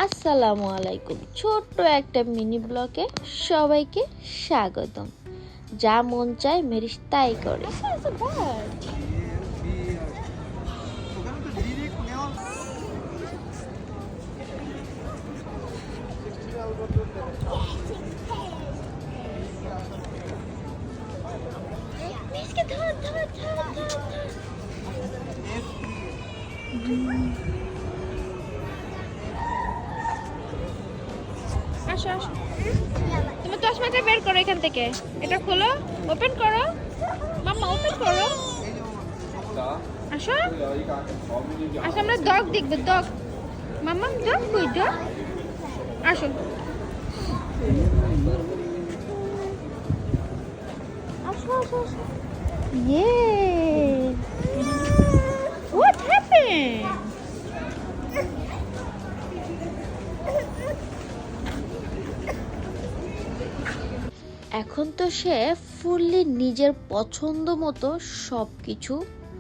আসসালামু আলাইকুম। ছোট্ট একটা মিনি ব্লগে সবাইকে স্বাগতম। যা মন চায় মেরিস তাই করে। আসো আসো, তুমি চশমাটা বের করো এখান থেকে, এটা খোলো, ওপেন করো মাম্মা, ওপেন করো। আসো আসো, আমরা ডগ দেখবো, ডগ মাম্মা, ডগ কই, ডগ আসো। আসো আসো আসো। ইয়ে, হোয়াট হ্যাপেন্ড? এখন তো সে ফুললি নিজের পছন্দ মতো সব কিছু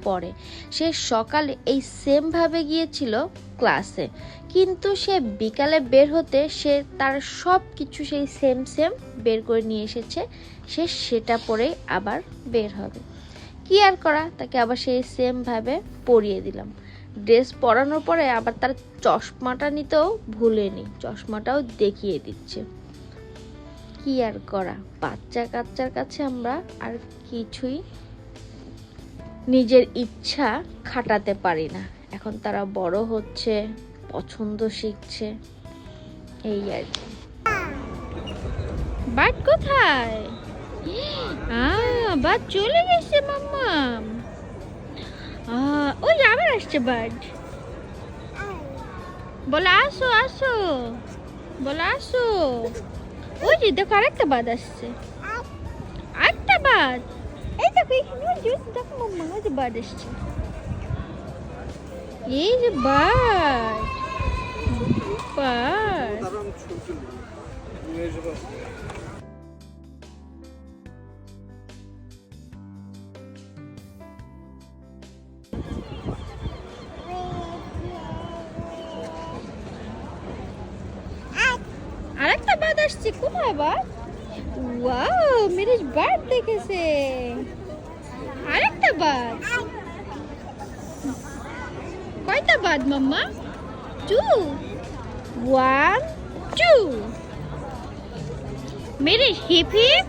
পড়ে। সে সকালে এই সেম ভাবে গিয়েছিল ক্লাসে, কিন্তু সে বিকালে বের হতে সে তার সব কিছু সেই সেম সেম বের করে নিয়ে এসেছে। সে সেটা পরেই আবার বের হবে। কি আর করা, তাকে আবার সেই সেম ভাবে পরিয়ে দিলাম। ড্রেস পরানোর পরে আবার তার চশমাটা নিতেও ভুলেনি, চশমাটাও দেখিয়ে দিচ্ছে। কি আর করা, বাচ্চা কাচ্চার কাছে আমরা আর কিছুই নিজের ইচ্ছা খাটাতে পারি না। এখন তারা বড় হচ্ছে, পছন্দ শিখছে, এই আর কি। বাট কোথায়? বাট চলে গেছে মাম্মা। ওই আবার আসছে বাট। বলে আসো আসো, বলে আসো। ওই যে দেখো আরেকটা বাদ আসছে, আরেকটা বাদ। এই দেখো এখানে দেখো মাম্মা, ওই যে বাদ আসছে, এই যে বাদ বাদ। আরেকটা বাদ আসছে, কোথায় বাদ? ওয়াও, মেরিস বাদ দেখেছে। আরেকটা বাদ, কয়টা বাদ মাম্মা? 2, 1, 2। Mary's hip hip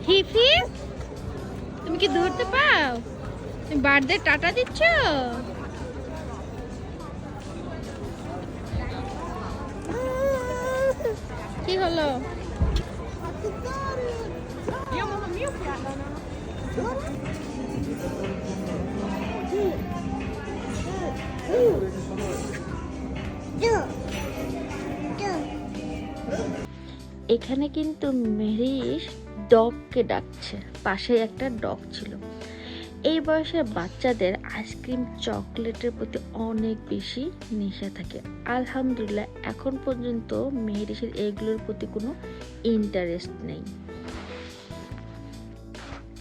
hip hip. তুমি কি ধরতে পাও? তুমি বার্থডে টাটা দিচ্ছ? কি হলো? এখানে কিন্তু মেরিস ডগকে ডাকছে, পাশে একটা ডগ ছিল। এই বয়সের বাচ্চাদের আইসক্রিম চকলেটের প্রতি অনেক বেশি নেশা থাকে। আলহামদুলিল্লাহ এখন পর্যন্ত মেহেরিসের এগুলোর প্রতি কোনো ইন্টারেস্ট নেই।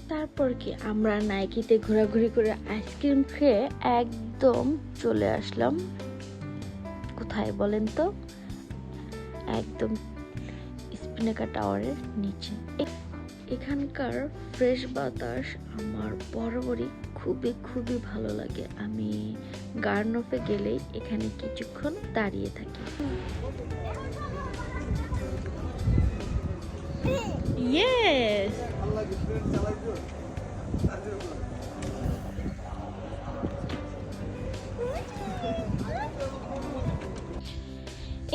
তারপর কি আমরা নাইকিতে ঘোরাঘুরি করে আইসক্রিম খেয়ে একদম চলে আসলাম কোথায় বলেন তো? একদম স্পিনেকা টাওয়ারের নিচে। এখানকার ফ্রেশ বাতাস আমার বরাবরই খুবই খুবই ভালো লাগে। আমি গার্ডেনে গেলেই এখানে কিছুক্ষণ দাঁড়িয়ে থাকি। ইয়েস,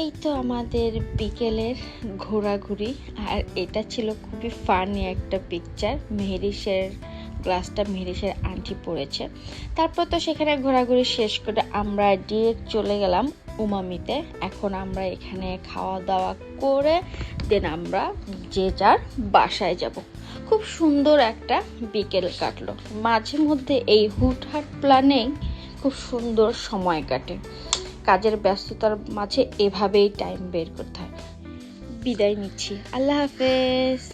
এই তো আমাদের বিকেলের ঘোরাঘুরি। আর এটা ছিল খুবই ফানি একটা পিকচার। মেহেরিসের গ্লাসটা মেহেরিসের আন্টি পড়েছে। তারপর তো সেখানে ঘোরাঘুরি শেষ করে আমরা ডিরেক্ট চলে গেলাম উমামিতে। এখন আমরা এখানে খাওয়া দাওয়া করে দেন আমরা যে যার বাসায় যাব। খুব সুন্দর একটা বিকেল কাটলো। মাঝে মধ্যে এই হুটহাট প্ল্যানেই খুব সুন্দর সময় কাটে। কাজের ব্যস্ততার মাঝে এভাবেই টাইম বের করতে হয়। বিদায় নিচ্ছি, আল্লাহ হাফেজ।